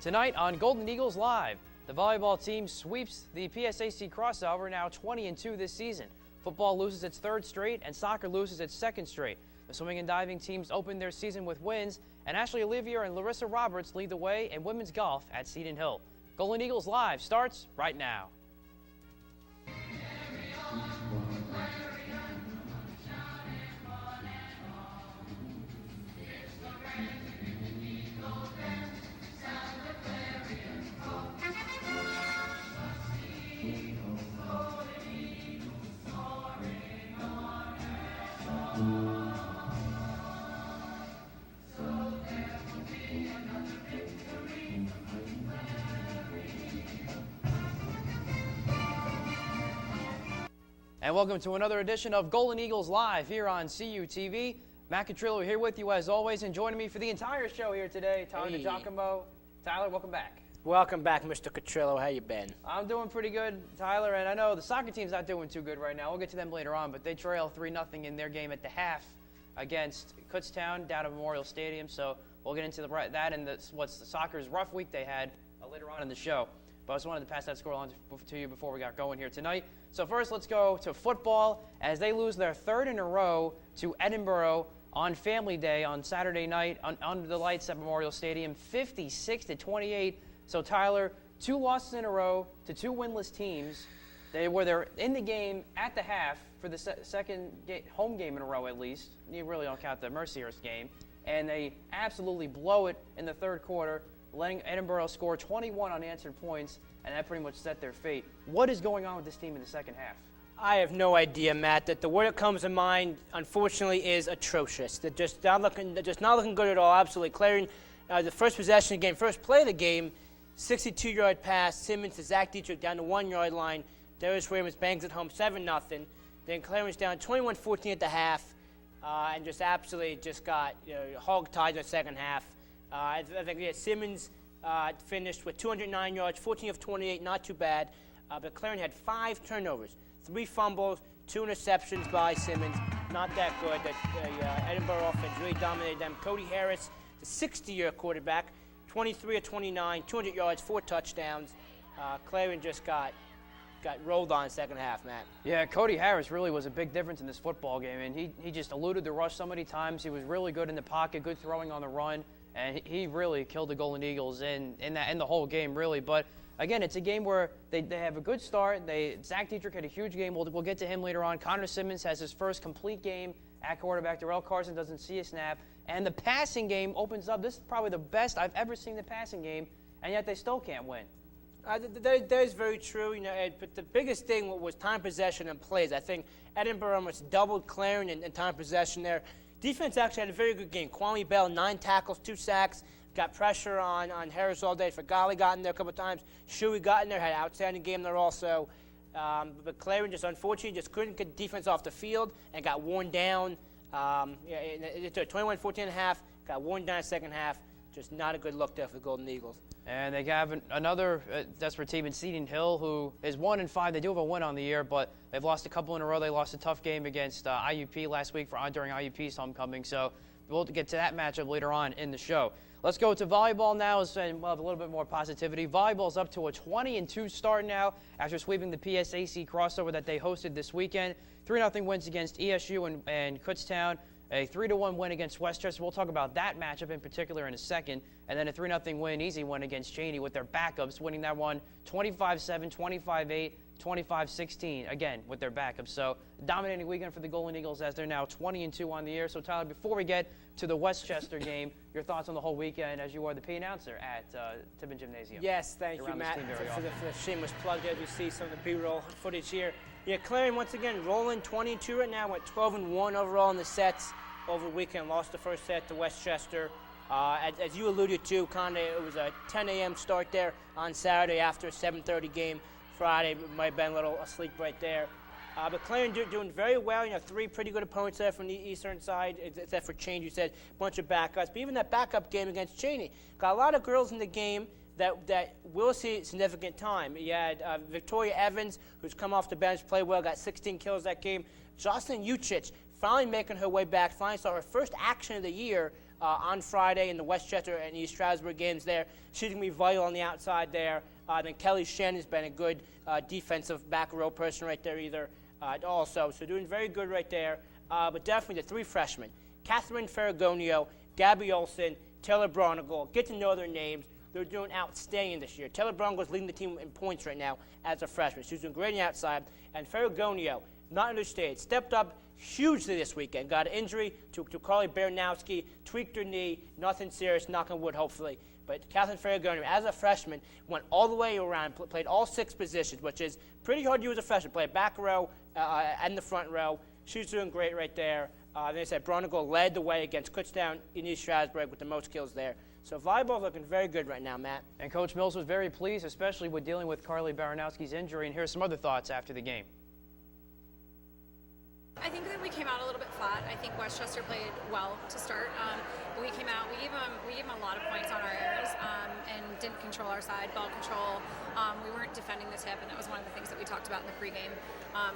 Tonight on Golden Eagles Live, the volleyball team sweeps the PSAC crossover, now 20-2 this season. Football loses its third straight and soccer loses its second straight. The swimming and diving teams open their season with wins, and Ashley Olivier and Larissa Roberts lead the way in women's golf at Seton Hill. Golden Eagles Live starts right now. And welcome to another edition of Golden Eagles Live here on CUTV. Matt Catrillo here with you as always, and joining me for the entire show here today, Tyler DeGiacomo. Tyler, welcome back. Welcome back, Mr. Catrillo. How you been? I'm doing pretty good, Tyler, and I know the soccer team's not doing too good right now. We'll get to them later on, but they trail 3-0 in their game at the half against Kutztown down at Memorial Stadium. So we'll get into that and what's the soccer's rough week they had later on in the show. But I just wanted to pass that score on to you before we got going here tonight. So first, let's go to football as they lose their third in a row to Edinboro on Family Day on Saturday night under the lights at Memorial Stadium, 56-28. So Tyler, 2 losses in a row to 2 winless teams. They're in the game at the half for the second home game in a row at least. You really don't count the Mercyhurst game. And they absolutely blow it in the third quarter, letting Edinboro score 21 unanswered points, and that pretty much set their fate. What is going on with this team in the second half? I have no idea, Matt. That the word that comes to mind, unfortunately, is atrocious. They're just not looking good at all. Absolutely. Clarion, the first possession of the game, first play of the game, 62-yard pass, Simmons to Zach Dietrich down the 1-yard line. Darius Williams bangs it home 7-0. Then Clarion's down 21-14 at the half, and just absolutely got hog-tied in the second half. I think Simmons finished with 209 yards, 14 of 28, not too bad. But Clarion had 5 turnovers, 3 fumbles, 2 interceptions by Simmons. Not that good. The Edinboro offense really dominated them. Cody Harris, the 60-year quarterback, 23 of 29, 200 yards, 4 touchdowns. Clarion just got rolled on in the second half, Matt. Yeah, Cody Harris really was a big difference in this football game, and he just eluded the rush so many times. He was really good in the pocket, good throwing on the run. And he really killed the Golden Eagles in the whole game, really. But again, it's a game where they have a good start. Zach Dietrich had a huge game. We'll get to him later on. Connor Simmons has his first complete game at quarterback. Darrell Carson doesn't see a snap. And the passing game opens up. This is probably the best I've ever seen the passing game, and yet they still can't win. That is very true, Ed, but the biggest thing was time possession and plays. I think Edinboro almost doubled Clarion in time possession there. Defense actually had a very good game. Kwame Bell, 9 tackles, 2 sacks, got pressure on Harris all day. Fagali got in there a couple of times. Shuey got in there, had an outstanding game there also. But Clarion just unfortunately just couldn't get defense off the field and got worn down. It took 21-14 and a half, got worn down in the second half. Just not a good look there for the Golden Eagles. And they have another desperate team in Seton Hill who is 1-5. They do have a win on the year, but they've lost a couple in a row. They lost a tough game against IUP last week during IUP's homecoming. So we'll get to that matchup later on in the show. Let's go to volleyball now, and we'll have a little bit more positivity. Volleyball's up to a 20-2 start now after sweeping the PSAC crossover that they hosted this weekend. 3-0 wins against ESU and Kutztown. A 3-1 win against Westchester. We'll talk about that matchup in particular in a second. And then a 3-0 win, easy win against Cheney with their backups, winning that one 25-7, 25-8, 25-16, again, with their backups. So dominating weekend for the Golden Eagles as they're now 20-2 on the year. So, Tyler, before we get to the Westchester game, your thoughts on the whole weekend as you are the P announcer at Tibbin Gymnasium. Yes, thank you, Matt, for the shameless plug as we see some of the B-roll footage here. Yeah, Clarion once again rolling 22 right now, went 12-1 overall in the sets over the weekend. Lost the first set to Westchester. As you alluded to, it was a 10 a.m. start there on Saturday after a 7:30 game. Friday might have been a little asleep right there. But Clarion doing very well. 3 pretty good opponents there from the eastern side, except for Cheney. You said a bunch of backups. But even that backup game against Cheney, got a lot of girls in the game that will see significant time. You had Victoria Evans, who's come off the bench, played well, got 16 kills that game. Jocelyn Uchich, finally making her way back. Finally saw her first action of the year on Friday in the Westchester and East Stroudsburg games there. She's going to be vital on the outside there. Then Kelly Shannon's been a good defensive back row person right there either also. So doing very good right there. But definitely the three freshmen, Catherine Ferragonio, Gabby Olson, Taylor Bronigal. Get to know their names. They're doing outstanding this year. Taylor Bronigal is leading the team in points right now as a freshman. She's doing great on the outside. And Ferragonio, not understated, stepped up hugely this weekend. Got an injury to Carly Baranowski, tweaked her knee, nothing serious, knock on wood, hopefully. But Catherine Ferragonio, as a freshman, went all the way around, played all 6 positions, which is pretty hard to do as a freshman. Played back row and the front row. She's doing great right there. Then I said Bronigal led the way against Kutztown in East Stroudsburg with the most kills there. So volleyball's looking very good right now, Matt. And Coach Mills was very pleased, especially with dealing with Carly Baranowski's injury. And here's some other thoughts after the game. I think that we came out a little bit flat. I think Westchester played well to start. We came out, we gave them a lot of points on our errors and didn't control our side, ball control. We weren't defending the tip, and that was one of the things that we talked about in the pregame,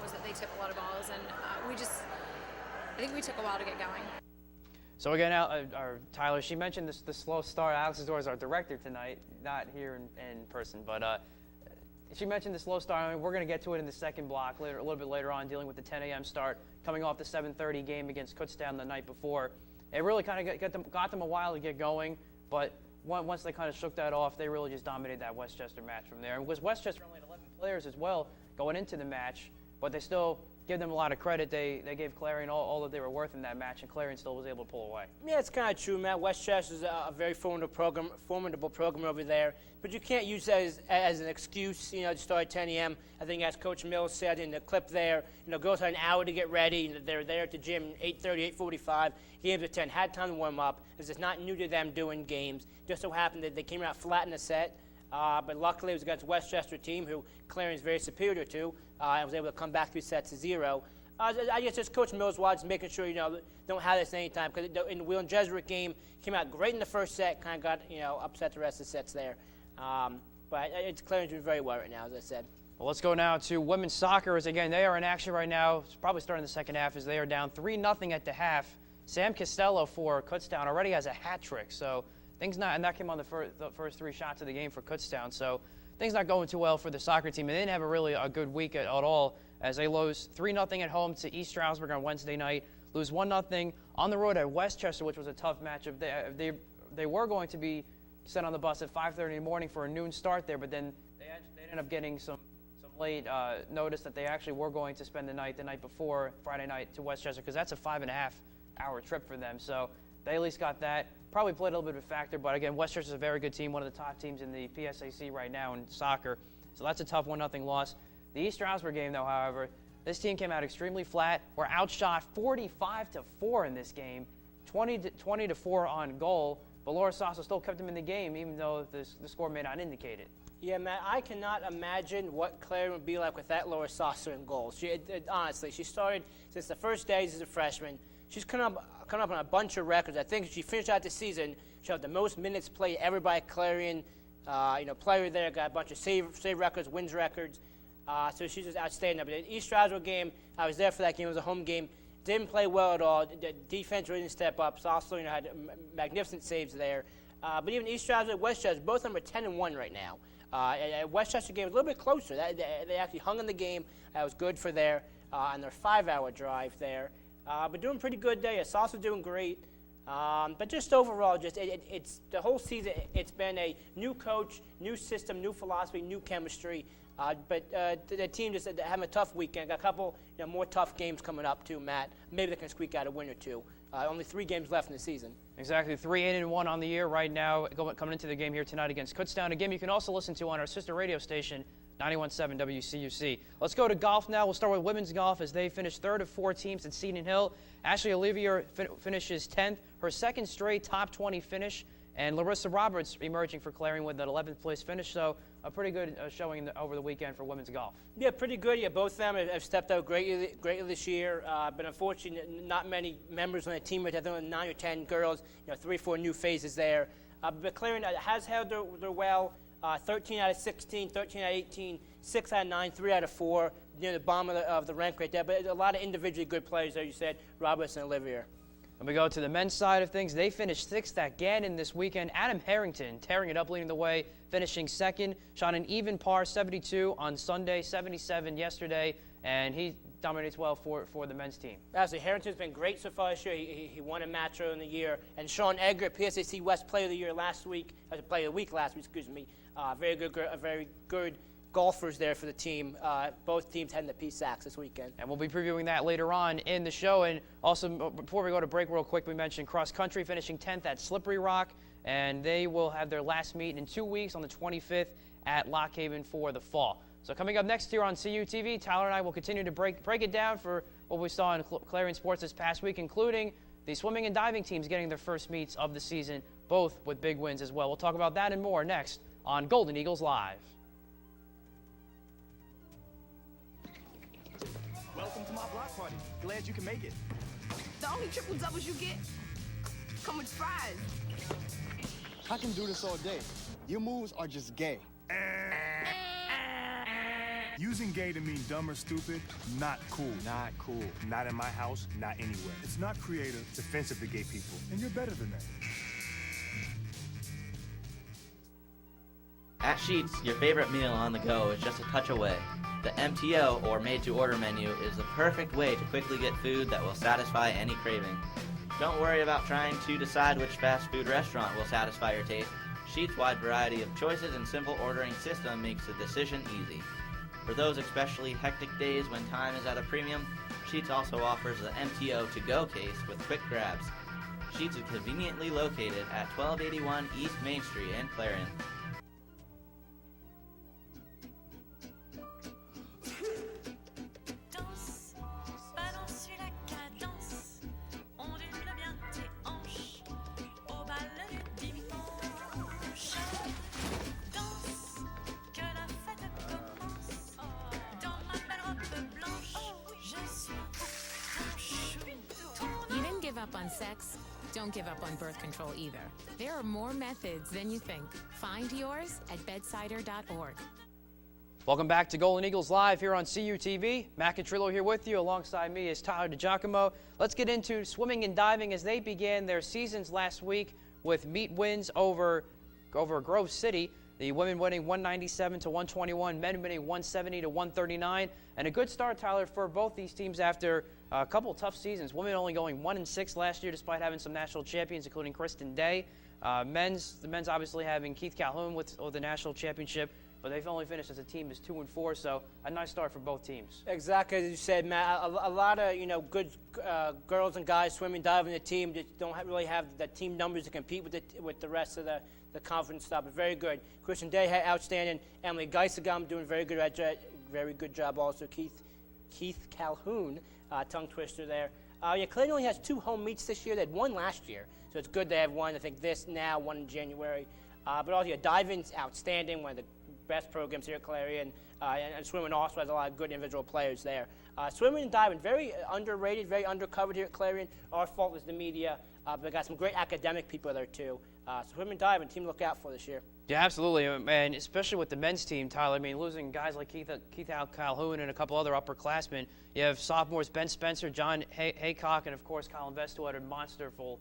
was that they tip a lot of balls, and I think we took a while to get going. So again, Tyler, she mentioned the slow start. Alex Zador is our director tonight, not here in person, but she mentioned the slow start. I mean, we're going to get to it in the second block a little bit later on, dealing with the 10 a.m. start, coming off the 7:30 game against Kutztown the night before. It really kind of got them a while to get going, but once they kind of shook that off, they really just dominated that Westchester match from there. And was Westchester only had 11 players as well going into the match, but they still give them a lot of credit. They gave Clarion all that they were worth in that match, and Clarion still was able to pull away. Yeah, it's kind of true, Matt. Westchester's a very formidable program over there, but you can't use that as an excuse, to start at 10 a.m. I think as Coach Mills said in the clip there, girls had an hour to get ready. They're there at the gym 8:30, 8:45. Games at 10, had time to warm up. This is not new to them doing games. Just so happened that they came out flat in the set. But luckily, it was against a Westchester team who Clarion is very superior to, and was able to come back 3 sets to 0. I guess just Coach Mills was making sure, don't have this anytime. Because in the Wheel and Jesuit game, came out great in the first set, kind of got, upset the rest of the sets there. But it's Clarion's doing very well right now, as I said. Well, let's go now to women's soccer. As again, they are in action right now. It's probably starting the second half as they are down 3-0 at the half. Sam Costello for Kutztown already has a hat trick, so things not, and that came on the first 3 shots of the game for Kutztown. So things not going too well for the soccer team. And they didn't have a good week at all as they lose 3-0 at home to East Stroudsburg on Wednesday night, lose 1-0 on the road at Westchester, which was a tough match. They were going to be sent on the bus at 5:30 in the morning for a noon start there, but then they ended up getting some late notice that they actually were going to spend the night before Friday night to Westchester, because that's a 5.5-hour trip for them. So they at least got that. Probably played a little bit of a factor, but again, Westchester's a very good team, one of the top teams in the PSAC right now in soccer. So that's a tough 1-0 loss. The East Stroudsburg game, though, however, this team came out extremely flat. Were outshot 45-4 in this game, 20-4 on goal. But Laura Sasso still kept them in the game, even though the score may not indicate it. Yeah, Matt, I cannot imagine what Clarion would be like with that Laura Saucer in goal. Honestly, she started since the first days as a freshman. She's come up on a bunch of records. I think she finished out the season. She had the most minutes played ever by a Clarion player there. Got a bunch of save records, wins records. So she's just outstanding. But the East Stroudsburg game, I was there for that game. It was a home game. Didn't play well at all. The defense really didn't step up. Saucer, had magnificent saves there. But even East Stroudsburg, Westchester, both of them are 10-1 right now. Westchester game was a little bit closer. They actually hung in the game. That was good for their 5-hour drive there. But doing pretty good there. Saucer doing great. But just overall, it's the whole season. It's been a new coach, new system, new philosophy, new chemistry. But the team just having a tough weekend. Got a couple more tough games coming up too, Matt. Maybe they can squeak out a win or two. Only 3 games left in the season. Exactly, 3-8-1 on the year right now, coming into the game here tonight against Kutztown. A game you can also listen to on our sister radio station, 91.7 WCUC. Let's go to golf now. We'll start with women's golf as they finished 3rd of 4 teams at Seton Hill. Ashley Olivier finishes 10th, her 2nd straight top 20 finish. And Larissa Roberts emerging for Clarion with an 11th place finish. So a pretty good showing over the weekend for women's golf. Yeah, pretty good. Yeah, both of them have stepped out greatly this year. But unfortunately, not many members on the team. I think only 9 or 10 girls. 3 or 4 new faces there. But Clarion has held her well. 13 out of 16, 13 out of 18, 6 out of 9, 3 out of 4, near the bottom of the rank right there. But a lot of individually good players, as you said, Roberts and Olivier. When we go to the men's side of things, they finished 6th at Gannon this weekend. Adam Harrington tearing it up, leading the way, finishing 2nd. Shot an even par 72 on Sunday, 77 yesterday, and he dominates well for the men's team. Absolutely. Harrington's been great so far this year. He won a match earlier in the year. And Sean Edgar, PSAC West Player of the Year last week, Player of the Week last week, excuse me. Very good golfers there for the team. Both teams heading to PSACs this weekend. And we'll be previewing that later on in the show. And also, before we go to break real quick, we mentioned cross country finishing 10th at Slippery Rock, and they will have their last meet in 2 weeks on the 25th at Lock Haven for the fall. So coming up next here on CUTV, Tyler and I will continue to break it down for what we saw in Clarion Sports this past week, including the swimming and diving teams getting their first meets of the season, both with big wins as well. We'll talk about that and more next on Golden Eagles Live. Welcome to my block party. Glad you can make it. The only triple doubles you get come with fries. I can do this all day. Your moves are just gay. Using gay to mean dumb or stupid, not cool. Not cool. Not in my house, not anywhere. It's not creative, it's offensive to gay people. And you're better than that. At Sheetz, your favorite meal on the go is just a touch away. The MTO, or made-to-order menu, is the perfect way to quickly get food that will satisfy any craving. Don't worry about trying to decide which fast food restaurant will satisfy your taste. Sheetz' wide variety of choices and simple ordering system makes the decision easy. For those especially hectic days when time is at a premium, Sheetz also offers the MTO to-go case with quick grabs. Sheetz is conveniently located at 1281 East Main Street in Clarion. On sex, don't give up on birth control either. There are more methods than you think. Find yours at bedsider.org. Welcome back to Golden Eagles Live here on CUTV. Matt Catrillo here with you. Alongside me is Tyler DeGiacomo. Let's get into swimming and diving as they began their seasons last week with meet wins over Grove City. The women winning 197 to 121, men winning 170 to 139, and a good start, Tyler, for both these teams after a couple of tough seasons. Women only going 1-6 last year, despite having some national champions, including Kristen Day. The men's obviously having Keith Calhoun with the national championship, but they've only finished as a team as 2-4. So a nice start for both teams. Exactly as you said, Matt. A lot of good girls and guys swimming, diving the team that don't really have the team numbers to compete with the rest of the conference stuff, but very good. Christian Day had outstanding. Emily Geisegam doing very good job also. Keith Calhoun, tongue twister there. Clay only has 2 home meets this year. They had 1 last year, so it's good they have 1. I think now 1 in January. But also diving's outstanding, one of the best programs here at Clarion, and swimming also has a lot of good individual players there. Swimming and diving, very underrated, very undercovered here at Clarion. Our fault is the media, but we got some great academic people there too. Swimming and diving, team to look out for this year. Yeah, absolutely, and especially with the men's team, Tyler. I mean, losing guys like Keith Calhoun and a couple other upperclassmen. You have sophomores Ben Spencer, John Haycock, and of course Colin Vest, who had a monsterful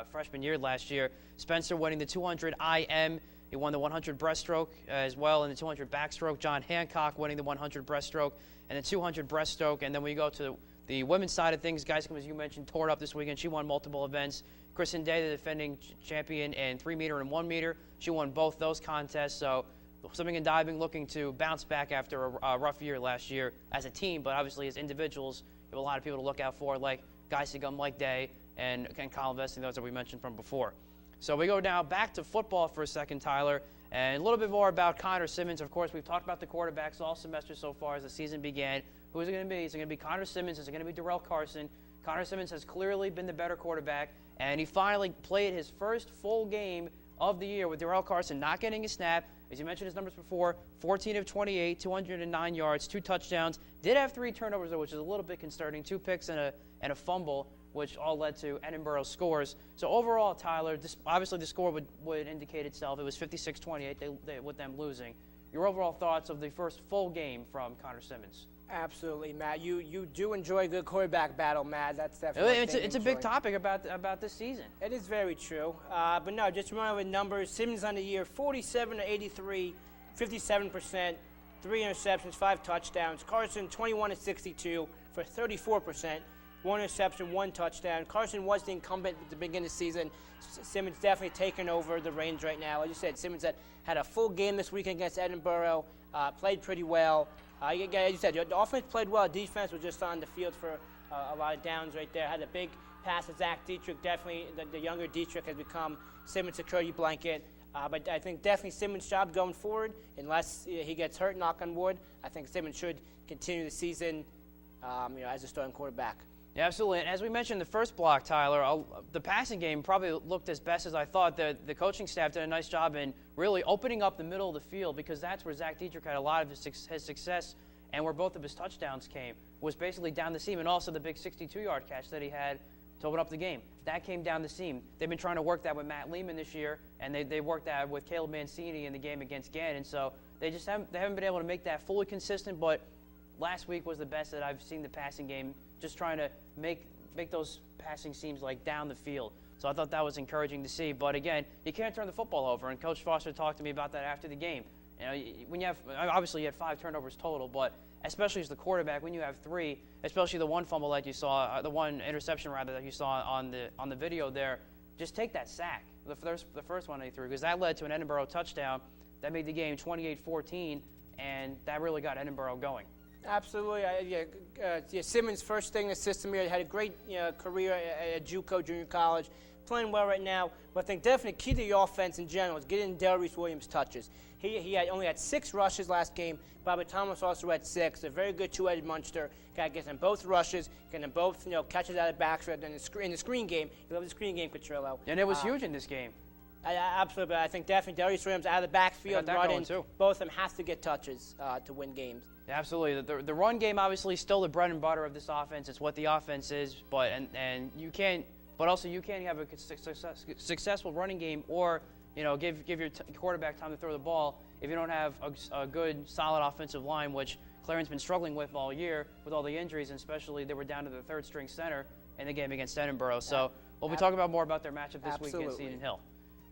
freshman year last year. Spencer winning the 200 IM. He won the 100 breaststroke as well, and the 200 backstroke. John Hancock winning the 100 breaststroke and the 200 breaststroke. And then we go to the women's side of things. Guys, as you mentioned, tore it up this weekend. She won multiple events. Kristen Day, the defending champion in 3-meter and 1-meter. She won both those contests. So swimming and diving looking to bounce back after a rough year last year as a team, but obviously as individuals, you have a lot of people to look out for, like Geisegum, like Day, and Colin Vest, those that we mentioned from before. So we go now back to football for a second, Tyler, and a little bit more about Connor Simmons. Of course, we've talked about the quarterbacks all semester so far as the season began. Who is it going to be? Is it going to be Connor Simmons? Is it going to be Darrell Carson? Connor Simmons has clearly been the better quarterback, and he finally played his first full game of the year with Darrell Carson not getting a snap. As you mentioned his numbers before, 14 of 28, 209 yards, 2 touchdowns. Did have 3 turnovers, though, which is a little bit concerning. 2 picks and a fumble. which all led to Edinboro scores. So overall, Tyler, obviously the score would indicate itself. It was 56-28 with them losing. Your overall thoughts of the first full game from Connor Simmons? Absolutely, Matt. You do enjoy a good quarterback battle, Matt. That's definitely it's a big topic about this season. It is very true. But no, just remember the numbers. Simmons on the year, 47-83, 57%, 3 interceptions, 5 touchdowns. Carson, 21-62 for 34%, 1 interception, 1 touchdown. Carson was the incumbent at the beginning of the season. Simmons definitely taking over the reins right now. Like you said, Simmons had a full game this weekend against Edinboro, played pretty well. As you said, the offense played well. Defense was just on the field for a lot of downs right there. Had a big pass to Zach Dietrich. Definitely, the younger Dietrich has become Simmons' security blanket. But I think definitely Simmons' job going forward, unless he gets hurt, knock on wood, I think Simmons should continue the season as a starting quarterback. Yeah, absolutely. And as we mentioned in the first block, Tyler, the passing game probably looked as best as I thought. The coaching staff did a nice job in really opening up the middle of the field, because that's where Zach Dietrich had a lot of his success, and where both of his touchdowns came, was basically down the seam, and also the big 62-yard catch that he had to open up the game. That came down the seam. They've been trying to work that with Matt Lehman this year, and they worked that with Caleb Mancini in the game against Gannon. So they haven't been able to make that fully consistent, but last week was the best that I've seen the passing game, just trying to make those passing seams like down the field. So I thought that was encouraging to see. But again, you can't turn the football over, and Coach Foster talked to me about that after the game. You know, when you have, obviously you had 5 turnovers total, but especially as the quarterback, when you have 3, especially the one fumble that you saw, the one interception rather that you saw on the video there, just take that sack, the first one they threw, because that led to an Edinboro touchdown that made the game 28-14, and that really got Edinboro going. Absolutely. Simmons, first thing in the system here, had a great career at JUCO, junior college, playing well right now. But I think definitely key to the offense in general is getting Del Reese Williams touches. He only had 6 rushes last game. Bobby Thomas also had 6. A very good two-headed monster. Got to get them both rushes, get them both catches out of the backfield. In the screen game, you love the screen game, Petrillo. And it was huge in this game. Absolutely, but I think definitely Del Reese Williams out of the backfield, running. Both of them have to get touches to win games. Yeah, absolutely. The run game obviously still the bread and butter of this offense. It's what the offense is, but you can't. But also you can't have a successful running game, or give your quarterback time to throw the ball if you don't have a good, solid offensive line, which Clarion's been struggling with all year with all the injuries, and especially they were down to the third-string center in the game against Edinboro. So we'll be talking about more about their matchup this week against Eden Hill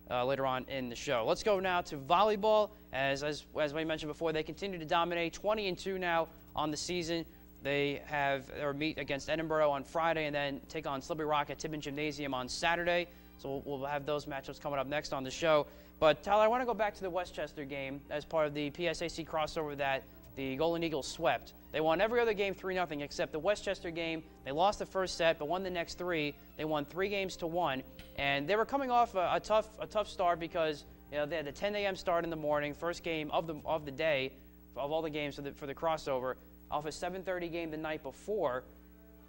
later on in the show. Let's go now to volleyball. As we mentioned before, they continue to dominate, 20-2 now on the season. They have their meet against Edinboro on Friday, and then take on Slippery Rock at Tibbin Gymnasium on Saturday. So we'll have those matchups coming up next on the show. But Tyler, I want to go back to the Westchester game as part of the PSAC crossover that the Golden Eagles swept. They won every other game 3-0 except the Westchester game. They lost the first set but won the next 3. They won 3-1, and they were coming off a tough start because they had the 10 a.m. start in the morning, first game of the day of all the games for the crossover, off a 7:30 game the night before.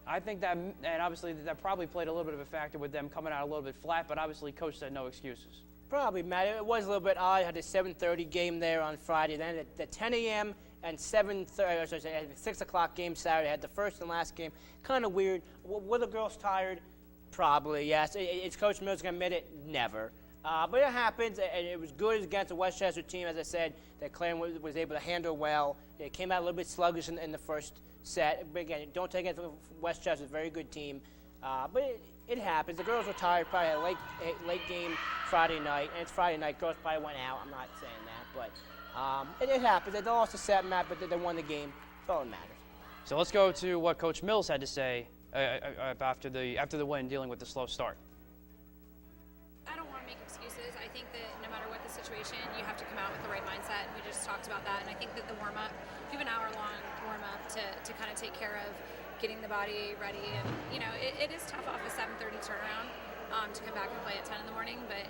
I think that, and obviously that probably played a little bit of a factor with them coming out a little bit flat, but obviously Coach said no excuses. Probably, Matt. It was a little bit odd. Had a 7:30 game there on Friday, then at the 10 a.m. and 6 o'clock game Saturday. Had the first and last game. Kind of weird. Were the girls tired? Probably, yes. Is Coach Mills going to admit it? Never. But it happens, and it was good against the Westchester team, as I said, that Clarion was able to handle well. It came out a little bit sluggish in the first set. But again, don't take it to Westchester's a very good team. But it happens. The girls were tired, probably had a late game Friday night, and it's Friday night. Girls probably went out. I'm not saying that, but it happens. They lost the set, Matt, but they won the game. That's all that matters. So let's go to what Coach Mills had to say after the win, dealing with the slow start. I don't want to make excuses. I think that no matter what the situation, you have to come out with the right mindset. We just talked about that, and I think that the warm-up, you have an hour-long warm-up to kind of take care of getting the body ready. And, it is tough off a 7:30 turnaround to come back and play at 10 in the morning, but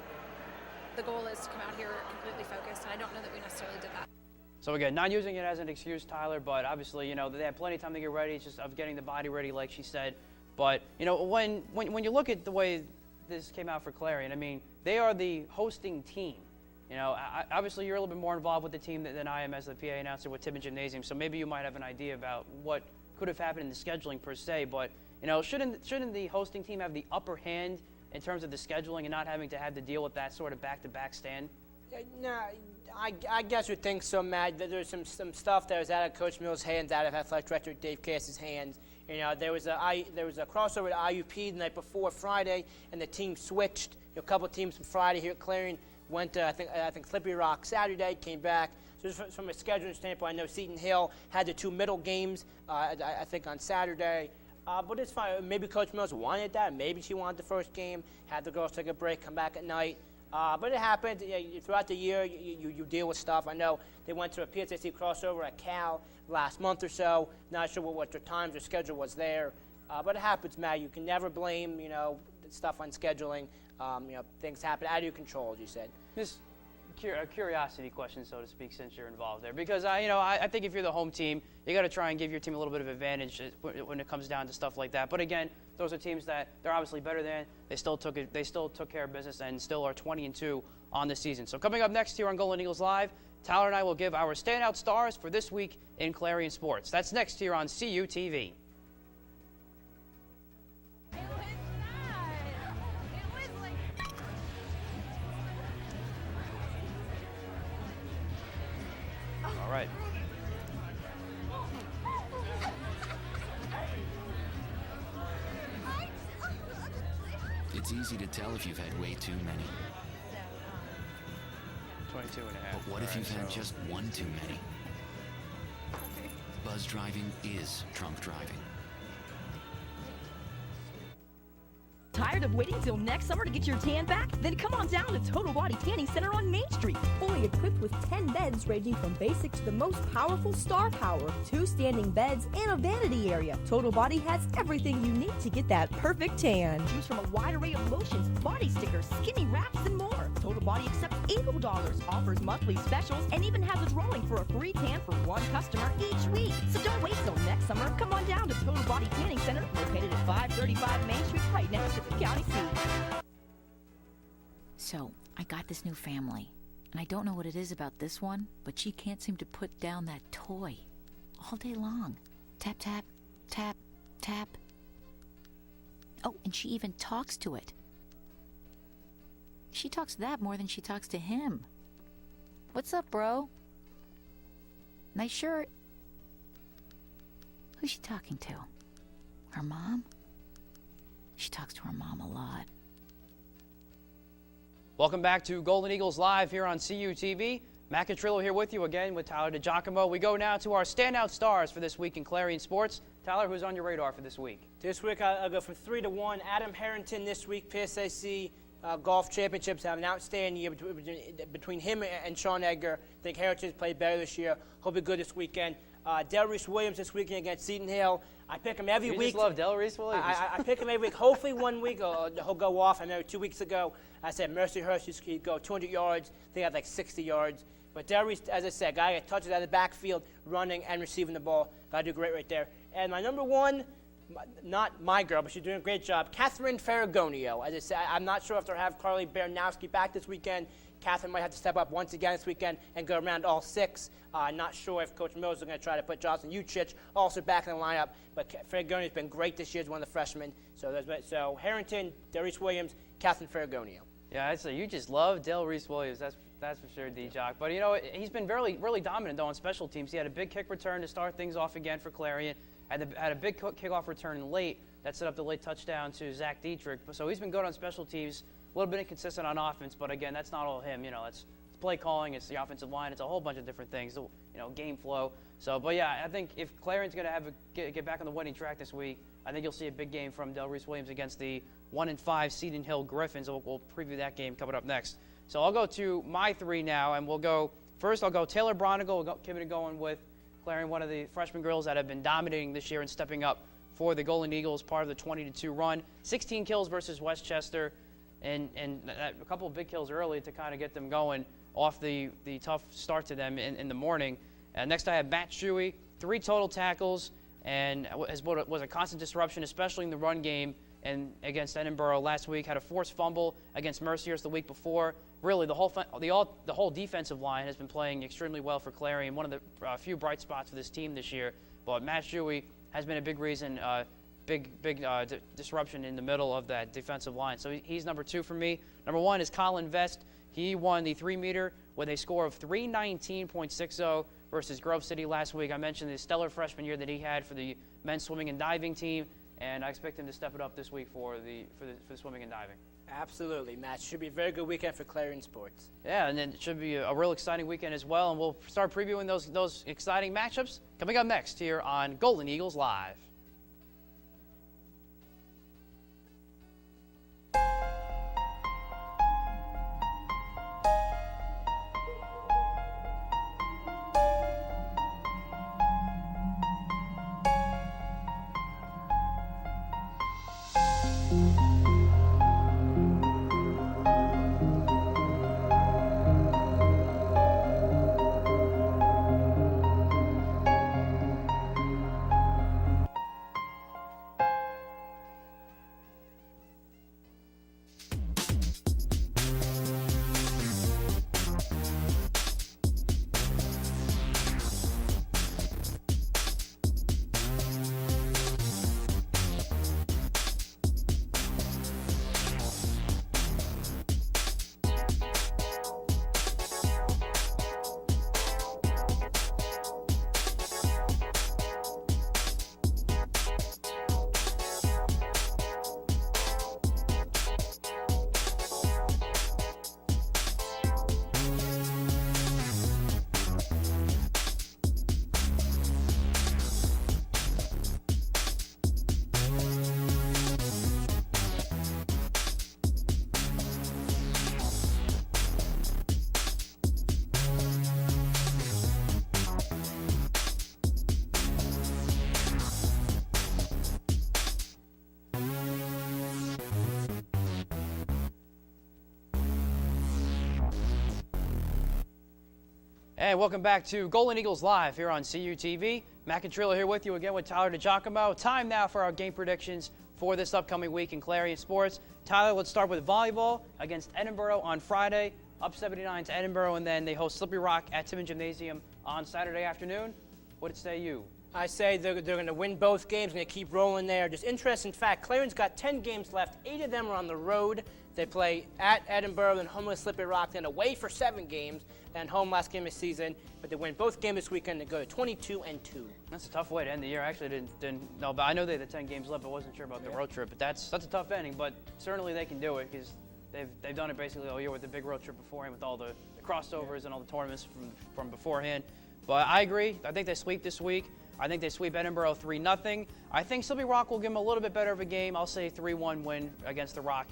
the goal is to come out here completely focused, and I don't know that we necessarily did that. So again, not using it as an excuse, Tyler, but obviously, they had plenty of time to get ready. It's just of getting the body ready, like she said. But, when you look at the way this came out for Clarion, I mean, they are the hosting team. Obviously you're a little bit more involved with the team than I am as the PA announcer with Tibbin Gymnasium, so maybe you might have an idea about what could have happened in the scheduling per se, but shouldn't the hosting team have the upper hand in terms of the scheduling and not having to have to deal with that sort of back-to-back stand? No, I guess you think so, Matt. That there's some stuff that was out of Coach Mills' hands, out of Athletic Director Dave Cass's hands. There was a crossover at IUP the night before Friday, and the team switched. A couple of teams from Friday here at Clarion went to I think Slippery Rock Saturday, came back. So just from a scheduling standpoint, I know Seton Hill had the 2 middle games, I think on Saturday. But it's fine. Maybe Coach Mills wanted that. Maybe she wanted the first game, had the girls take a break, come back at night. But it happened. Throughout the year, you deal with stuff. I know they went to a PSAC crossover at Cal last month or so. Not sure what their times or schedule was there. But it happens, Matt. You can never blame, stuff on scheduling. Things happen out of your control, as you said. Just a curiosity question, so to speak, since you're involved there. Because, I think if you're the home team, you got to try and give your team a little bit of advantage when it comes down to stuff like that. But again, those are teams that they're obviously better than. They still took care of business and still are 20-2 on the season. So coming up next here on Golden Eagles Live, Tyler and I will give our standout stars for this week in Clarion Sports. That's next here on CUTV. All right. It's easy to tell if you've had way too many. 22 and a half. But what if you've had just one too many? Buzz driving is drunk driving. Tired of waiting till next summer to get your tan back? Then come on down to Total Body Tanning Center on Main Street. Fully equipped with 10 beds ranging from basic to the most powerful Star Power, 2 standing beds, and a vanity area. Total Body has everything you need to get that perfect tan. Choose from a wide array of lotions, body stickers, skinny wraps, and more. Total Body accepts $80, offers monthly specials, and even has a drawing for a free tan for one customer each week. So don't wait till next summer. Come on down to Total Body Tanning Center, located at 535 Main Street, right next to the county seat. So, I got this new family, and I don't know what it is about this one, but she can't seem to put down that toy all day long. Tap, tap, tap, tap. Oh, and she even talks to it. She talks to that more than she talks to him. What's up, bro? Nice shirt. Who's she talking to? Her mom? She talks to her mom a lot. Welcome back to Golden Eagles Live here on CUTV. Matt Catrillo here with you again with Tyler DeGiacomo. We go now to our standout stars for this week in Clarion Sports. Tyler, who's on your radar for this week? This week I'll go from 3 to 1. Adam Harrington this week, PSAC Golf Championships, have an outstanding year between him and Sean Edgar. I think Harrington's played better this year. He'll be good this weekend. Del Reese Williams this weekend against Seton Hill. I pick him every week. You just love Del Reese Williams. I pick him every week. Hopefully 1 week he'll go off. I know 2 weeks ago I said Mercyhurst he'd go 200 yards. I think he had like 60 yards. But Del Reese, as I said, guy that touches out of the backfield, running and receiving the ball. Got to do great right there. And my number one, not my girl, but she's doing a great job, Catherine Ferragonio. As I said, I'm not sure if they'll have Carly Baranowski back this weekend. Catherine might have to step up once again this weekend and go around all 6. Not sure if Coach Mills is going to try to put Jocelyn Uchich also back in the lineup. But Ferragonio has been great this year as one of the freshmen. So Harrington, Del Reese Williams, Catherine Ferragonio. Yeah, I'd say you just love Del Reese Williams. That's for sure, D-Jock. But, he's been really dominant, though, on special teams. He had a big kick return to start things off again for Clarion. Had a big kickoff return late that set up the late touchdown to Zach Dietrich. So he's been good on special teams, a little bit inconsistent on offense. But, again, that's not all him. It's play calling, it's the offensive line, it's a whole bunch of different things, game flow. So, but, yeah, I think if Clarion's going to get back on the winning track this week, I think you'll see a big game from Del Reese Williams against the 1-5 Seton Hill Griffins. We'll preview that game coming up next. So I'll go to my 3 now, and I'll go Taylor Bronigal. We'll keep it going with Clarion, one of the freshman girls that have been dominating this year and stepping up for the Golden Eagles, part of the 20-2 run. 16 kills versus Westchester, and a couple of big kills early to kind of get them going off the tough start to them in the morning. Next I have Matt Shuey, 3 total tackles, and was a constant disruption, especially in the run game and against Edinboro last week. Had a forced fumble against Mercyhurst the week before. Really, the whole defensive line has been playing extremely well for Clarion. One of the few bright spots for this team this year. But Matt Shuey has been a big reason, big disruption in the middle of that defensive line. So he's number 2 for me. Number 1 is Colin Vest. He won the 3-meter with a score of 319.60 versus Grove City last week. I mentioned the stellar freshman year that he had for the men's swimming and diving team, and I expect him to step it up this week for the swimming and diving. Absolutely, Matt. Should be a very good weekend for Clarion sports. Yeah, and then it should be a real exciting weekend as well, and we'll start previewing those exciting matchups coming up next here on Golden Eagles Live. And welcome back to Golden Eagles Live here on CUTV. Matt Cantrilla here with you again with Tyler DeGiacomo. Time now for our game predictions for this upcoming week in Clarion sports. Tyler, let's start with volleyball against Edinboro on Friday, up 79 to Edinboro, and then they host Slippery Rock at Timmins Gymnasium on Saturday afternoon. What say you? I say they're going to win both games, going to keep rolling there. Just interesting fact, Clarion's got 10 games left. 8 of them are on the road. They play at Edinboro, then home with Slippery Rock, then away for 7 games, and home last game of the season. But they win both games this weekend. They go to 22-2. That's a tough way to end the year. I actually didn't know, but I know they had the 10 games left. I wasn't sure about the road trip, but that's a tough ending. But certainly they can do it because they've done it basically all year with the big road trip beforehand, with all the crossovers and all the tournaments from beforehand. But I agree. I think they sweep this week. I think they sweep Edinboro 3-0. I think Slippery Rock will give them a little bit better of a game. I'll say 3-1 win against the Rock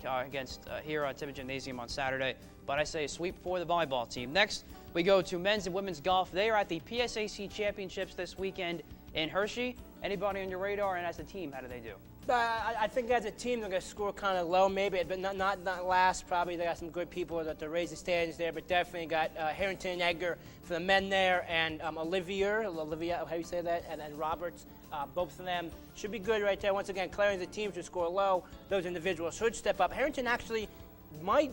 here at Timmins Gymnasium on Saturday. But I say a sweep for the volleyball team. Next, we go to men's and women's golf. They are at the PSAC Championships this weekend in Hershey. Anybody on your radar? And as a team, how do they do? I think as a team, they're going to score kind of low, maybe, but not last. Probably they got some good people that raise the standings there, but definitely got Harrington and Edgar for the men there, and Olivia, how do you say that, and Roberts. Both of them should be good right there. Once again, Clarion's a team should score low. Those individuals should step up. Harrington actually might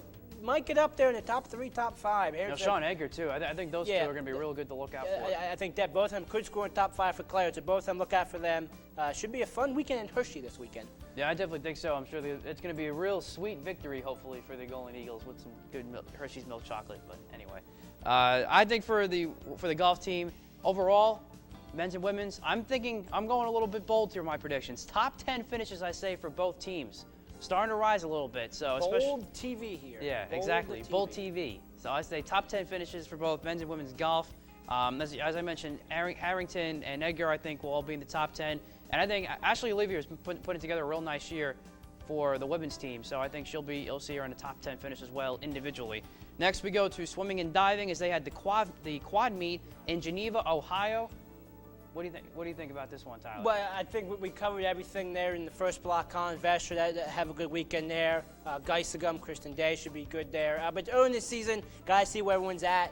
get up there in the top 3, top 5. Sean Edgar, too. I think those two are going to be real good to look out for. I think that both of them could score in top 5 for Clarion, so both of them look out for them. Should be a fun weekend in Hershey this weekend. Yeah, I definitely think so. I'm sure it's going to be a real sweet victory, hopefully, for the Golden Eagles with some good Hershey's milk chocolate. But anyway, I think for the golf team overall, men's and women's, I'm going a little bit bold here with my predictions. Top 10 finishes, I say, for both teams. Starting to rise a little bit. So bold TV here. Yeah, exactly. Bold TV. So I say top 10 finishes for both men's and women's golf. As I mentioned, Harrington and Edgar, I think, will all be in the top 10. And I think Ashley Olivier has been putting together a real nice year for the women's team. So I think you'll see her in the top 10 finish as well individually. Next, we go to swimming and diving as they had the quad meet in Geneva, Ohio. What do you think about this one, Tyler? Well, I think we covered everything there in the first block. Colin Vest should have a good weekend there. Geisegum, Kristen Day should be good there. But early in the season, guys see where everyone's at.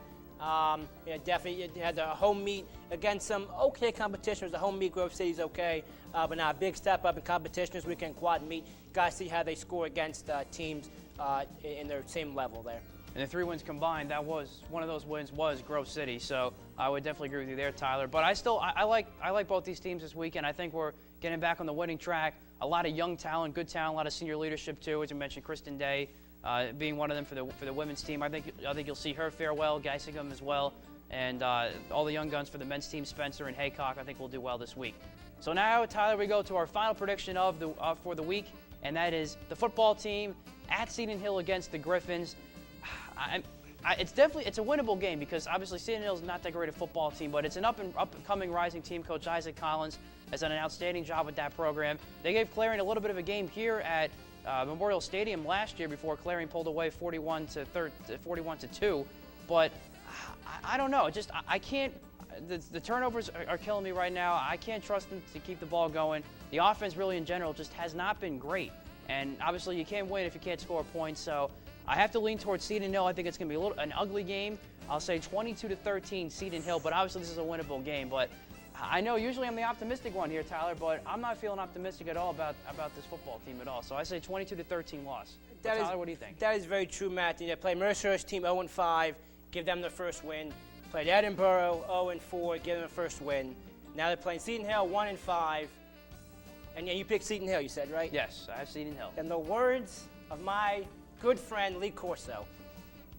Definitely you had a home meet against some okay competition. It was a home meet. Grove City's okay. But now a big step up in competition this weekend, quad meet. Guys see how they score against teams in their same level there. And the 3 wins combined, one of those wins was Grove City. So I would definitely agree with you there, Tyler. But I like both these teams this weekend. I think we're getting back on the winning track. A lot of young talent, good talent, a lot of senior leadership too. As you mentioned, Kristen Day being one of them for the women's team. I think you'll see her fare well, Geisingam as well, and all the young guns for the men's team, Spencer and Haycock. I think will do well this week. So now, Tyler, we go to our final prediction for the week, and that is the football team at Seton Hill against the Griffins. It's a winnable game because obviously Seton Hill is not that great a football team, but it's an up-and-coming rising team. Coach Isaac Collins has done an outstanding job with that program. They gave Clarion a little bit of a game here at Memorial Stadium last year before Clarion pulled away 41-2. But I don't know. I can't. The turnovers are killing me right now. I can't trust them to keep the ball going. The offense really in general just has not been great. And obviously you can't win if you can't score points. So I have to lean towards Seton Hill. I think it's going to be an ugly game. I'll say 22-13 Seton Hill, but obviously this is a winnable game. But I know usually I'm the optimistic one here, Tyler, but I'm not feeling optimistic at all about this football team at all. So I say 22-13 loss. Tyler, what do you think? That is very true, Matt. They play Mercer's team 0-5, give them the first win. Played Edinboro 0-4, give them the first win. Now they're playing Seton Hill 1-5. And yeah, you picked Seton Hill, you said, right? Yes, I have Seton Hill. In the words of my good friend Lee Corso,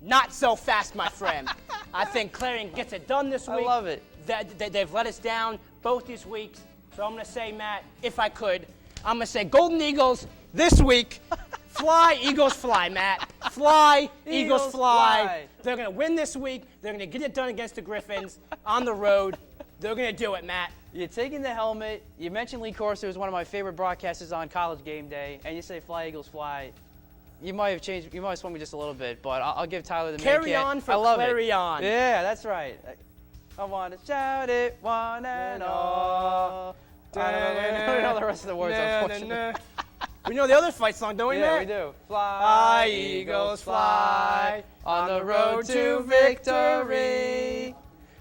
not so fast, my friend. I think Clarion gets it done this week. I love it. They've let us down both these weeks. So I'm going to say, Matt, if I could, I'm going to say Golden Eagles this week. Fly, Eagles, fly, Matt. Fly, Eagles, fly. They're going to win this week. They're going to get it done against the Griffins on the road. They're going to do it, Matt. You're taking the helmet. You mentioned Lee Corso was one of my favorite broadcasters on College Game Day, and you say fly, Eagles, fly. You might have changed. You might have swung me just a little bit, but I'll give Tyler the Carry on for Clarion. Yeah, that's right. I want to shout it, one and all. I don't know the rest of the words, unfortunately. We know the other fight song, don't we, Yeah, Matt? we do. Fly, Eagles, fly, on the road to victory.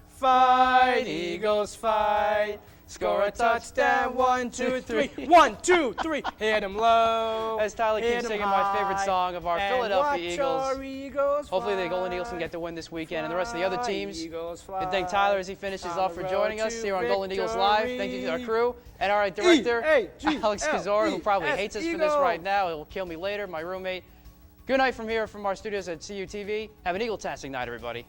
Fight, Eagles, fight. Score a touchdown, 1, 2, 3. 1, 2, 3. Hit 'em low. As Tyler keeps singing my favorite song of our Philadelphia Eagles. Hopefully the Golden Eagles can get the win this weekend, and the rest of the other teams. And thank Tyler as he finishes off for joining us here on Golden Eagles Live. Thank you to our crew and our director, Alex Kazor, who probably hates us for this right now. He'll kill me later, my roommate. Good night from here from our studios at CUTV. Have an Eagle-tastic night, everybody.